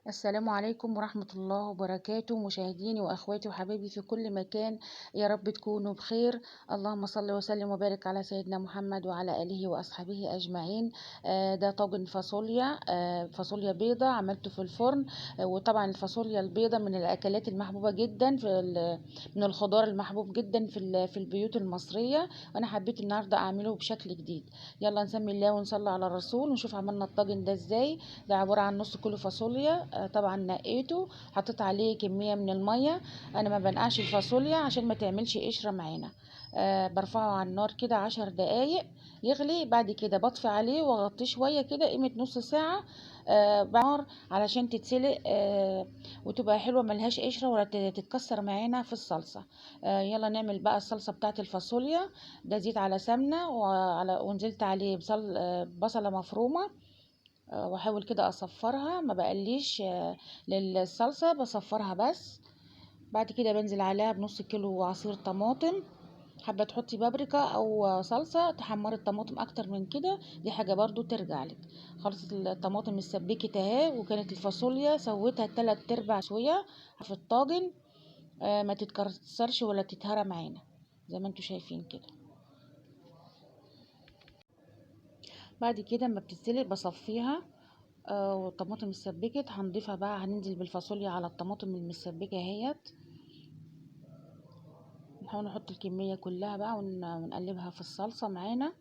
السلام عليكم ورحمة الله وبركاته، مشاهديني وأخواتي وحبايبي في كل مكان. يا رب تكونوا بخير. اللهم صل وسلم وبارك على سيدنا محمد وعلى آله وأصحابه أجمعين. ده طاجن فاصوليا، فاصوليا بيضة عملته في الفرن. وطبعا الفاصوليا البيضة من الأكلات المحبوبة جدا من الخضار المحبوب جدا في البيوت المصرية. وأنا حبيت النهاردة أعمله بشكل جديد. يلا نسمي الله ونصلي على الرسول ونشوف عملنا الطاجن ده ازاي. ده عبارة عن نص كيلو فاصوليا، طبعا نقيته، حطيت عليه كمية من المية. انا ما بنقعش الفاصوليا عشان ما تعملش قشرة معانا. برفعه على النار كده 10 دقايق يغلي. بعد كده بطفي عليه واغطيه شوية كده قيمة نص ساعة بنار علشان تتسلق وتبقى حلوة ملهاش قشرة ولا تتكسر معانا في الصلصة. يلا نعمل بقى الصلصة بتاعت الفاصوليا. ده زيت على سمنة ونزلت عليه بصلة مفرومة. واحاول كده اصفرها، ما بقليش للصلصة، بصفرها بس. بعد كده بنزل عليها بنص كيلو عصير طماطم. حابة تحطي بابريكا او صلصة تحمري الطماطم اكتر من كده، دي حاجة برضو ترجع لك. خلصت الطماطم السبيكة اهي، وكانت الفاصوليا سويتها 3/4 سوية في الطاجن. ما تتكسرش ولا تتهرى معانا زي ما انتوا شايفين كده. بعد كده ما بتتسلق بصفيها. والطماطم اتسبكت، هنضيفها بقى، هننزل بالفاصوليا على الطماطم المسبكه اهيت. نحاول نحط الكميه كلها بقى ونقلبها في الصلصه معانا،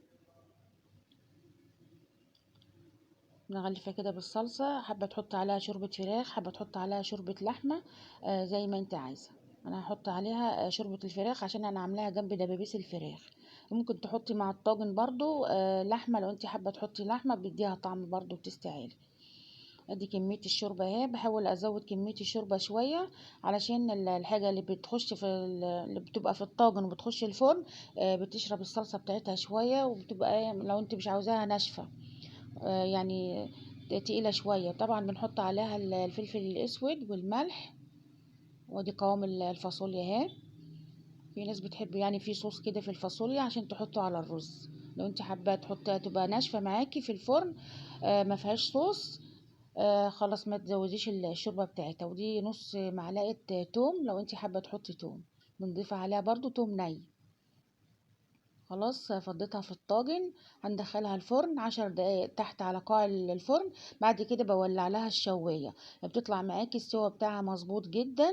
نغلفها كده بالصلصه. حابه تحط عليها شوربه فراخ، حابه تحط عليها شوربه لحمه، زي ما انت عايزه. انا هحط عليها شوربه الفراخ عشان انا عاملاها جنب دبابيس الفراخ. ممكن تحطي مع الطاجن برضو لحمه، لو انت حابه تحطي لحمه بيديها طعم برضو بتستاهل. ادي كميه الشوربه اهي، بحاول ازود كميه الشوربه شويه علشان الحاجه اللي بتخش اللي بتبقى في الطاجن وبتخش الفرن بتشرب الصلصه بتاعتها شويه، وبتبقى لو انت مش عاوزاها ناشفه يعني تقيله شويه. طبعا بنحط عليها الفلفل الاسود والملح. ودي قوام الفاصوليا اهي. في ناس بتحب يعني في صوص كده في الفاصوليا عشان تحطه على الرز. لو انت حابه تحطها تبقى ناشفه معاكي في الفرن ما فيهاش صوص، خلاص ما تزوديش الشوربه بتاعتها. ودي نص معلقه توم لو انت حابه تحطي توم، بنضيف عليها برضو توم ني. خلاص فضيتها في الطاجن. هندخلها الفرن 10 دقايق تحت على قاع الفرن. بعد كده بولع لها الشوايه. بتطلع معاكي السوا بتاعها مظبوط جدا،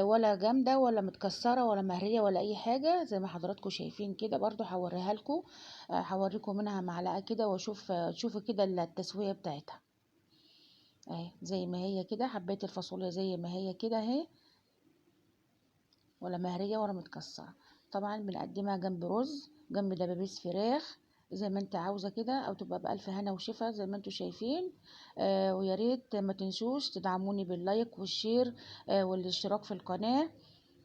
ولا جامده ولا متكسره ولا مهريه ولا اي حاجه، زي ما حضراتكم شايفين كده. برضو هوريها لكم، هوريكم منها معلقه كده واشوف تشوفوا كده التسويه بتاعتها اهي زي ما هي كده. حبيت الفاصوليا زي ما هي كده اهي، ولا مهرية ولا متكسرة. طبعا بنقدمها جنب رز، جنب دبابيس فراخ، زي ما انت عاوزة كده، او تبقى بألف هنا وشفا زي ما انتوا شايفين. ويا ريت ما تنسوش تدعموني باللايك والشير والاشتراك في القناة.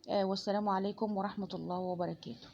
والسلام عليكم ورحمة الله وبركاته.